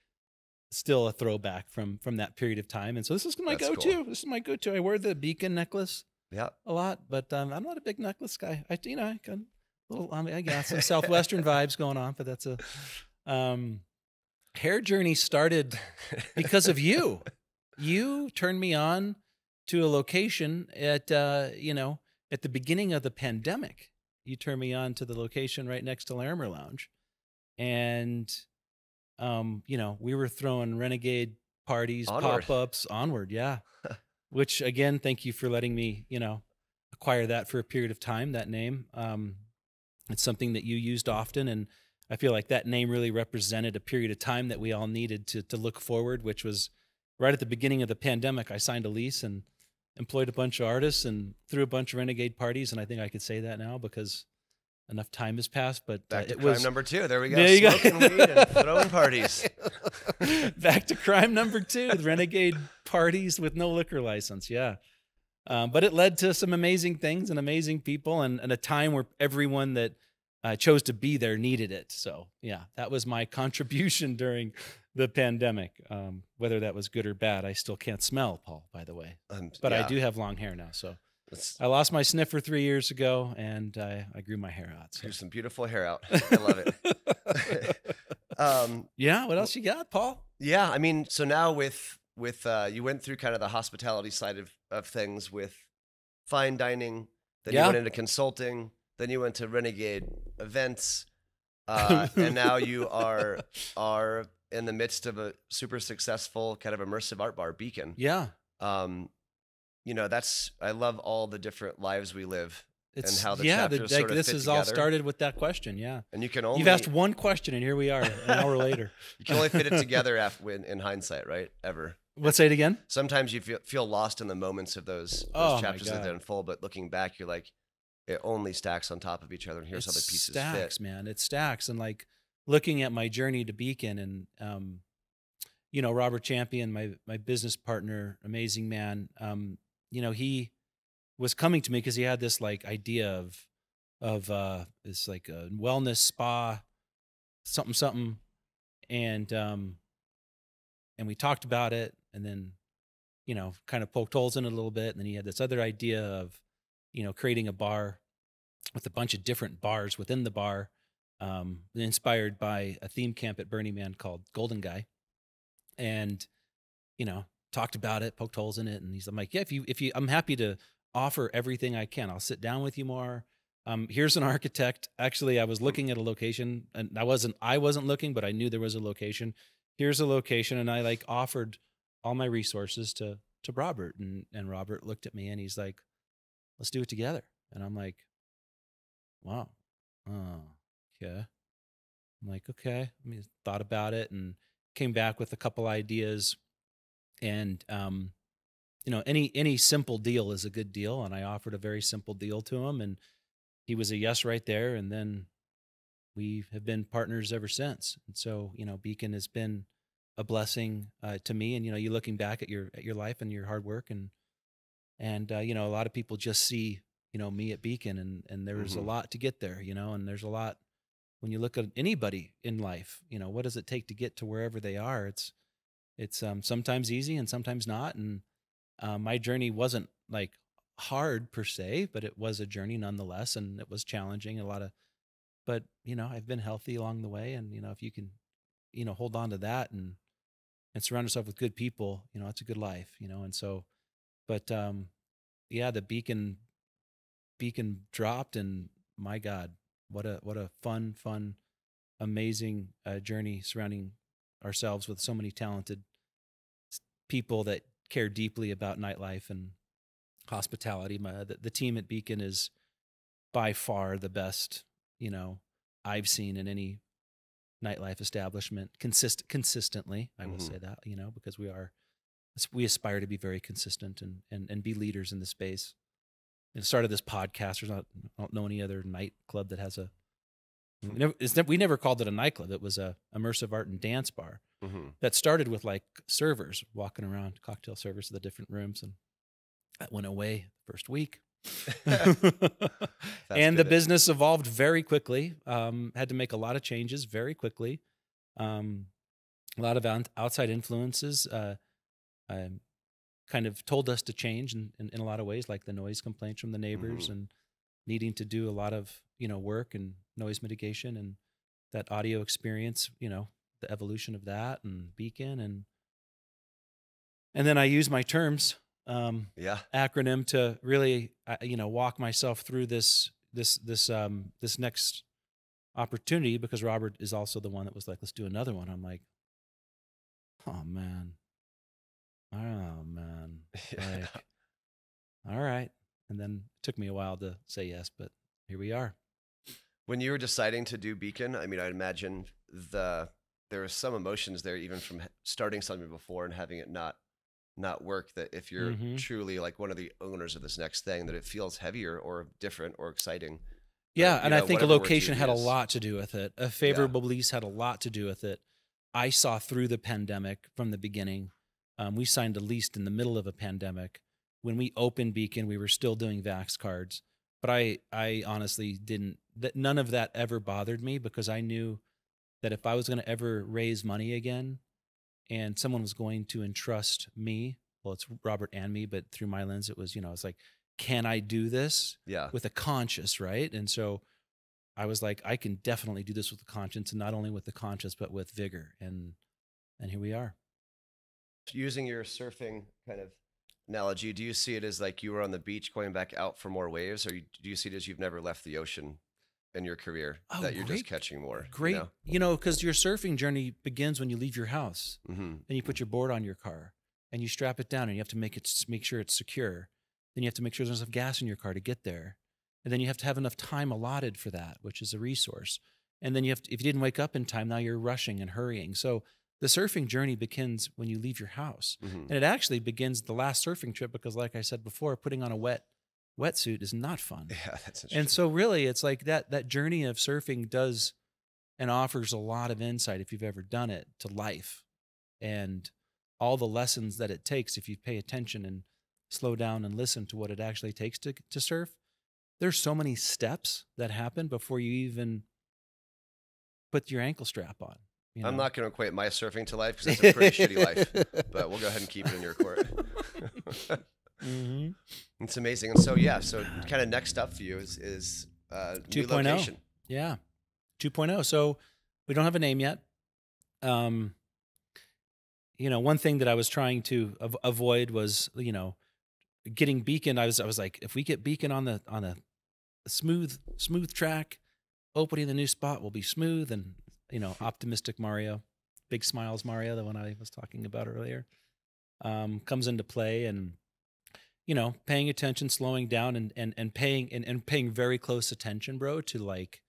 still a throwback from that period of time, and so this is my go-to. Cool. This is my go-to. I wear the beacon necklace, a lot, but I'm not a big necklace guy. I got a little, I got some Southwestern vibes going on, but that's a hair journey started because of you. You turned me on to a location at the beginning of the pandemic. you turned me on to the location right next to Larimer Lounge. And, you know, we were throwing renegade parties, pop-ups, onward. Yeah. Which again, thank you for letting me, you know, acquire that for a period of time, that name. It's something that you used often. And I feel like that name really represented a period of time that we all needed to look forward, which was right at the beginning of the pandemic. I signed a lease and employed a bunch of artists and threw a bunch of renegade parties. And I think I could say that now because enough time has passed. But back to it crime was number 2. There we go. There you Smoking weed and throwing parties. Back to crime number 2, renegade parties with no liquor license. Yeah. But it led to some amazing things and amazing people and a time where everyone that chose to be there needed it. So yeah, that was my contribution during the pandemic. Whether that was good or bad, I still can't smell, Paul, by the way. But yeah. I do have long hair now. So I lost my sniffer 3 years ago and I grew my hair out. So. Grew some beautiful hair out. I love it. Yeah. What else you got, Paul? Yeah. I mean, so now with you went through kind of the hospitality side of things with fine dining, then you went into consulting, then you went to renegade events, and now you are in the midst of a super successful kind of immersive art bar, Beacon. Yeah. You know, I love all the different lives we live and how the chapters sort of this fit is together. all started with that question. Yeah. And you've asked one question and here we are an hour later. You can only fit it together in hindsight, right? Ever. Let's say it again. Sometimes you feel lost in the moments of those chapters that unfold, but looking back, you're like, it only stacks on top of each other, and here's how the pieces fit. Man. It stacks. And like looking at my journey to Beacon and, you know, Robert Champion, my business partner, amazing man, you know, he was coming to me because he had this like idea of this like a wellness spa, something. And we talked about it and then, you know, kind of poked holes in it a little bit. And then he had this other idea of, you know, creating a bar with a bunch of different bars within the bar, inspired by a theme camp at Burning Man called Golden Guy. And, you know, talked about it, poked holes in it. And I'm like, yeah, if you, I'm happy to offer everything I can. I'll sit down with you more. Here's an architect. Actually, I was looking at a location and I wasn't looking, but I knew there was a location. Here's a location. And I like offered all my resources to Robert and Robert looked at me and he's like, let's do it together. And I'm like, wow. Okay. I'm like, okay. I mean, thought about it and came back with a couple ideas. And, you know, any simple deal is a good deal. And I offered a very simple deal to him and he was a yes right there. And then we have been partners ever since. And so, you know, Beacon has been a blessing to me. And, you know, you looking back at your life and your hard work and you know, a lot of people just see, you know, me at Beacon and there's a lot to get there, you know, and there's a lot when you look at anybody in life, you know, what does it take to get to wherever they are? It's sometimes easy and sometimes not. And my journey wasn't like hard per se, but it was a journey nonetheless. And it was challenging but you know, I've been healthy along the way. And, you know, if you can, you know, hold on to that and surround yourself with good people, you know, it's a good life, you know? And so, but yeah, the Beacon dropped and my God, what a fun, amazing journey surrounding ourselves with so many talented people that care deeply about nightlife and hospitality. The team at Beacon is by far the best, you know, I've seen in any nightlife establishment consistently. I will say that, you know, because we aspire to be very consistent and be leaders in the space. And started this podcast. I don't know any other nightclub that has we never called it a nightclub. It was a immersive art and dance bar that started with like servers walking around, cocktail servers to the different rooms. And that went away the first week. And the business evolved very quickly. Had to make a lot of changes very quickly. A lot of outside influences kind of told us to change in a lot of ways, like the noise complaints from the neighbors and needing to do a lot of, you know, work and noise mitigation and that audio experience, you know, the evolution of that and Beacon. And then I use my terms acronym to really, you know, walk myself through this this next opportunity, because Robert is also the one that was like, let's do another one. I'm like, oh man. Like, all right. And then it took me a while to say yes, but here we are. When you were deciding to do Beacon, I mean, I'd imagine there were some emotions there, even from starting something before and having it not work, that if you're truly like one of the owners of this next thing, that it feels heavier or different or exciting. Yeah. And I think a location had a lot to do with it. A favorable lease had a lot to do with it. I saw through the pandemic from the beginning. We signed a lease in the middle of a pandemic. When we opened Beacon, we were still doing Vax cards. But I honestly none of that ever bothered me, because I knew that if I was going to ever raise money again and someone was going to entrust me, well, it's Robert and me, but through my lens, it was, it's like, can I do this with a conscience, right? And so I was like, I can definitely do this with a conscience, and not only with the conscience, but with vigor. And here we are. Using your surfing kind of analogy, do you see it as like you were on the beach going back out for more waves, or do you see it as you've never left the ocean in your career, that you're just catching more? Great. Because your surfing journey begins when you leave your house and you put your board on your car and you strap it down, and you have to make sure it's secure. Then you have to make sure there's enough gas in your car to get there. And then you have to have enough time allotted for that, which is a resource. And then if you didn't wake up in time, now you're rushing and hurrying. So the surfing journey begins when you leave your house. And it actually begins the last surfing trip, because like I said before, putting on a wetsuit is not fun. Yeah, that's interesting. And so really it's like that journey of surfing does and offers a lot of insight, if you've ever done it, to life and all the lessons that it takes if you pay attention and slow down and listen to what it actually takes to surf. There's so many steps that happen before you even put your ankle strap on. I'm not going to equate my surfing to life, because it's a pretty shitty life, but we'll go ahead and keep it in your court. It's amazing. And so, so kind of next up for you is 2.0. New location. Yeah. 2.0. So we don't have a name yet. One thing that I was trying to avoid was, getting Beacon. I was like, if we get Beacon on a smooth track, opening the new spot will be smooth. And, optimistic Mario, big smiles Mario, the one I was talking about earlier, comes into play. And, paying attention, slowing down, and paying very close attention, bro, to like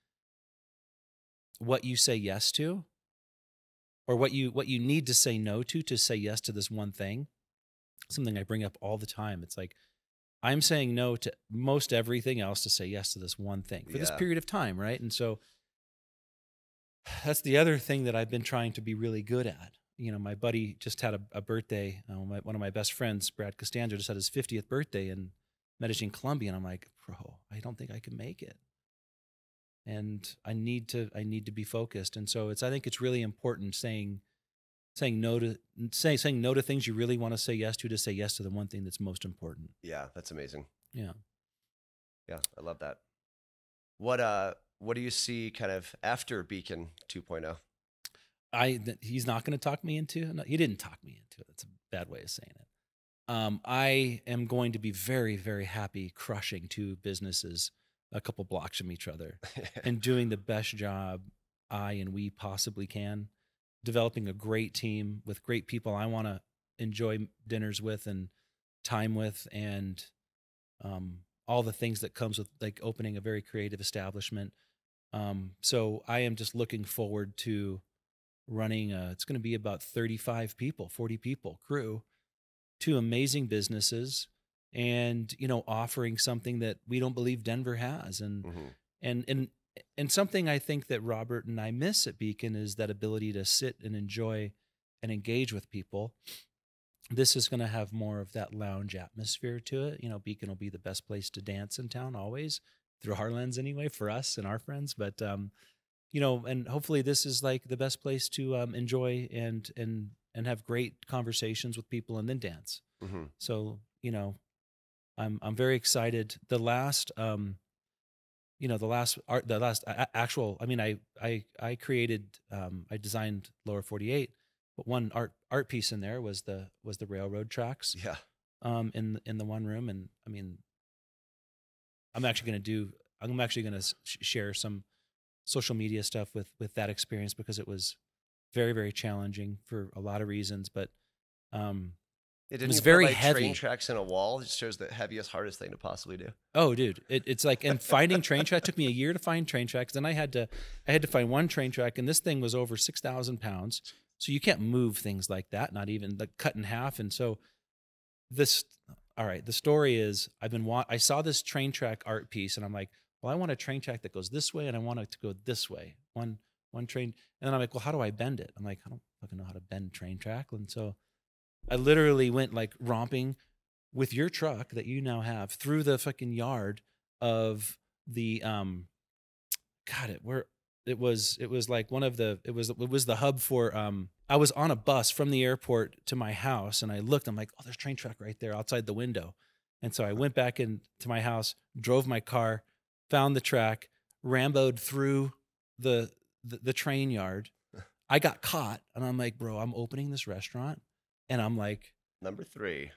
what you say yes to, or what you need to say no to say yes to this one thing. Something I bring up all the time. It's like, I'm saying no to most everything else to say yes to this one thing for this period of time, right? And so that's the other thing that I've been trying to be really good at. My buddy just had a birthday. One of my best friends, Brad Costanzo, just had his 50th birthday in Medellin, Colombia. And I'm like, bro, I don't think I can make it. And I need to be focused. And so I think it's really important saying no to things you really want to say yes to say yes to the one thing that's most important. Yeah, that's amazing. Yeah, I love that. What do you see kind of after Beacon 2.0? He's not going to talk me into. No, he didn't talk me into it. That's a bad way of saying it. I am going to be very, very happy crushing two businesses a couple blocks from each other and doing the best job I and we possibly can, developing a great team with great people I want to enjoy dinners with and time with, and all the things that comes with like opening a very creative establishment. So I am just looking forward to running it's going to be about 35 people, 40 people crew, two amazing businesses, and offering something that we don't believe Denver has, and something I think that Robert and I miss at Beacon is that ability to sit and enjoy and engage with people. This is going to have more of that lounge atmosphere to it. Beacon will be the best place to dance in town, always, through our lens anyway, for us and our friends. But and hopefully this is like the best place to enjoy and have great conversations with people and then dance. So I'm very excited. The last actual. I mean, I created I designed Lower 48, but one art piece in there was the railroad tracks. Yeah. In the one room, and I mean, I'm actually going to do. I'm actually going to share some social media stuff with that experience, because it was very, very challenging for a lot of reasons. But it was very heavy. Train tracks in a wall. It shows the heaviest, hardest thing to possibly do. Oh, dude, it's like, and finding train track took me a year to find train tracks. Then I had to find one train track, and this thing was over 6,000 pounds. So you can't move things like that, not even like cut in half. And so all right, the story is I saw this train track art piece, and I'm like, well, I want a train track that goes this way, and I want it to go this way. One train. And then I'm like, well, how do I bend it? I'm like, I don't fucking know how to bend train track. And so I literally went like romping with your truck that you now have through the fucking yard of the it was like it was the hub for I was on a bus from the airport to my house, and I looked, I'm like, oh, there's a train track right there outside the window. And so I went back into my house, drove my car, found the track, ramboed through the train yard. I got caught, and I'm like, bro, I'm opening this restaurant, and I'm like, number 3.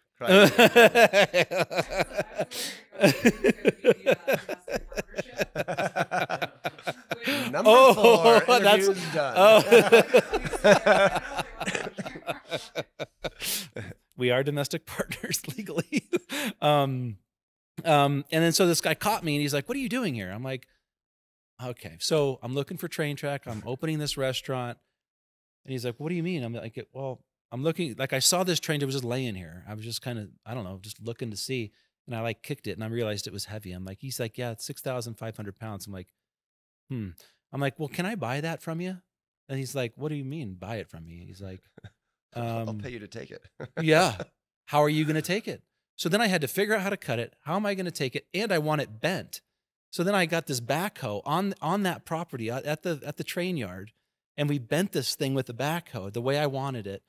Number 4, that's done. We are domestic partners legally. And then so this guy caught me, and he's like, what are you doing here? I'm like, okay, so I'm looking for train track. I'm opening this restaurant. And he's like, what do you mean? I'm like, well, I'm looking, like I saw this train that was just laying here. I was just kind of, I don't know, just looking to see. And I like kicked it, and I realized it was heavy. I'm like, he's like, yeah, it's 6,500 pounds. I'm like, I'm like, well, can I buy that from you? And he's like, what do you mean buy it from me? He's like, I'll pay you to take it. Yeah. How are you going to take it? So then I had to figure out how to cut it. How am I going to take it? And I want it bent. So then I got this backhoe on that property at the train yard, and we bent this thing with the backhoe the way I wanted it.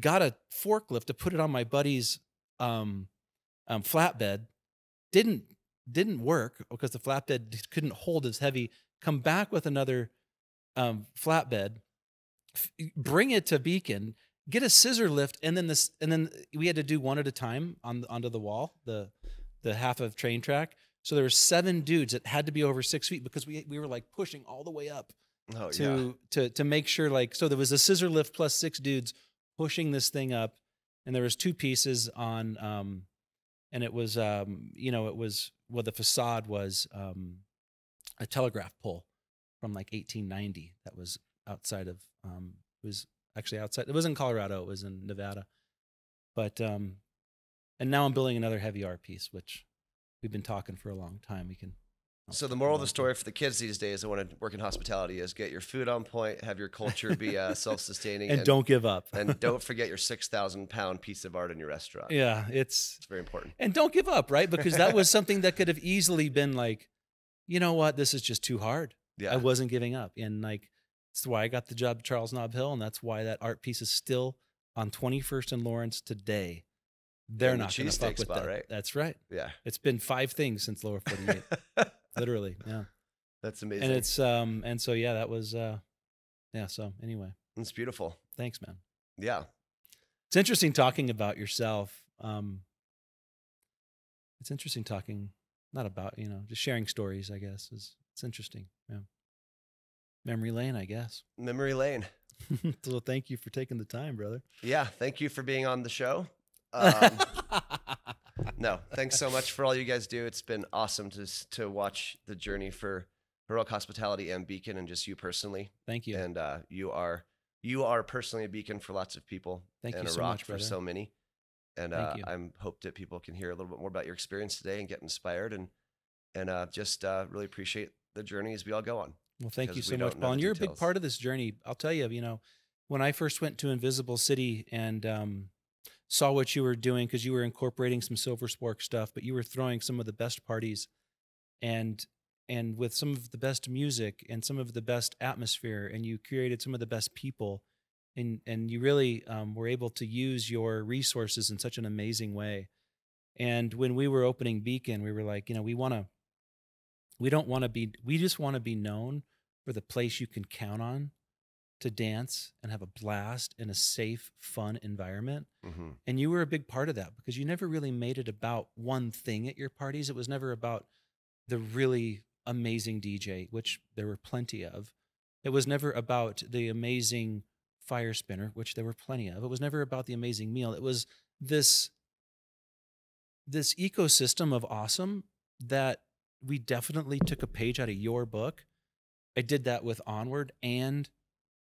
Got a forklift to put it on my buddy's flatbed. Didn't work because the flatbed couldn't hold as heavy. Come back with another flatbed, bring it to Beacon, get a scissor lift, and then we had to do one at a time onto the wall, the half of train track. So there were 7 dudes that had to be over 6 feet, because we were like pushing all the way up to make sure, like, so there was a scissor lift plus 6 dudes pushing this thing up, and there was 2 pieces on, and it was, the facade was a telegraph pole from like 1890 that was outside of, it was actually outside, it was in Colorado, it was in Nevada. But, and now I'm building another heavy art piece, which we've been talking for a long time. So the moral of the story for the kids these days that want to work in hospitality is get your food on point, have your culture be self-sustaining, and don't give up. And don't forget your 6,000-pound piece of art in your restaurant. Yeah, it's very important. And don't give up, right? Because that was something that could have easily been like, you know what, this is just too hard. Yeah. I wasn't giving up, and like that's why I got the job at Charles Knob Hill, and that's why that art piece is still on 21st and Lawrence today. They're not going to fuck with that. Right? That's right. Yeah, it's been 5 things since Lower 48. Literally, yeah. That's amazing. And it's and so yeah, that was yeah, so anyway. It's beautiful. Thanks, man. Yeah. It's interesting talking about yourself. It's interesting talking not about, just sharing stories, I guess. It's interesting. Yeah. Memory lane, I guess. Memory lane. So thank you for taking the time, brother. Yeah, thank you for being on the show. No, thanks so much for all you guys do. It's been awesome to watch the journey for Heroic Hospitality and Beacon, and just you personally. Thank you. And you are personally a beacon for lots of people. Thank and you a so rock much, for brother. so many. And I'm hope that people can hear a little bit more about your experience today and get inspired, and just really appreciate the journey as we all go on. Well, thank you so much, Paul. And you're a big part of this journey. I'll tell you, when I first went to Invisible City and saw what you were doing, because you were incorporating some Silver Spork stuff, but you were throwing some of the best parties and with some of the best music and some of the best atmosphere, and you created some of the best people, and you really were able to use your resources in such an amazing way. And when we were opening Beacon, we were like, we just want to be known for the place you can count on to dance and have a blast in a safe, fun environment. Mm-hmm. And you were a big part of that, because you never really made it about one thing at your parties. It was never about the really amazing DJ, which there were plenty of. It was never about the amazing fire spinner, which there were plenty of. It was never about the amazing meal. It was this ecosystem of awesome that we definitely took a page out of your book. I did that with Onward and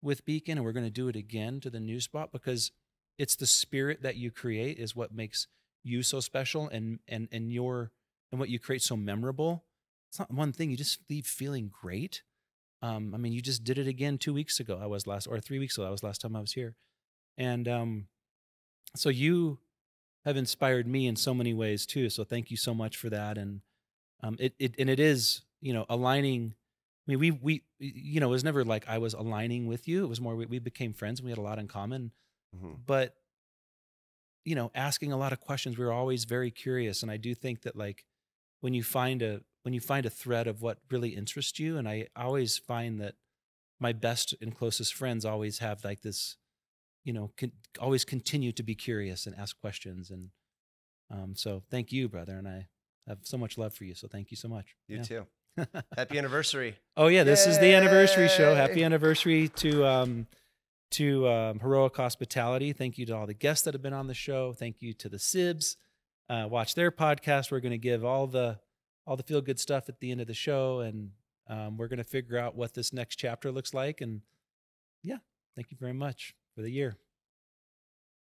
with Beacon, and we're going to do it again to the new spot, because it's the spirit that you create is what makes you so special, and what you create so memorable. It's not one thing. You just leave feeling great. I mean, you just did it again 2 weeks ago. 3 weeks ago. That was last time I was here. And so you have inspired me in so many ways too. So thank you so much for that. And it is, aligning. I mean, we it was never like I was aligning with you. It was more we became friends and we had a lot in common. Mm-hmm. But asking a lot of questions, we were always very curious. And I do think that, like, when you find a thread of what really interests you, and I always find that my best and closest friends always have like this, always continue to be curious and ask questions. And so thank you, brother. And I have so much love for you. So thank you so much. You too. Happy anniversary. Oh yeah. This is the anniversary show. Happy anniversary to Heroic Hospitality. Thank you to all the guests that have been on the show. Thank you to the Sibs. Watch their podcast. We're going to give all the feel good stuff at the end of the show, and we're going to figure out what this next chapter looks like. And yeah, thank you very much for the year.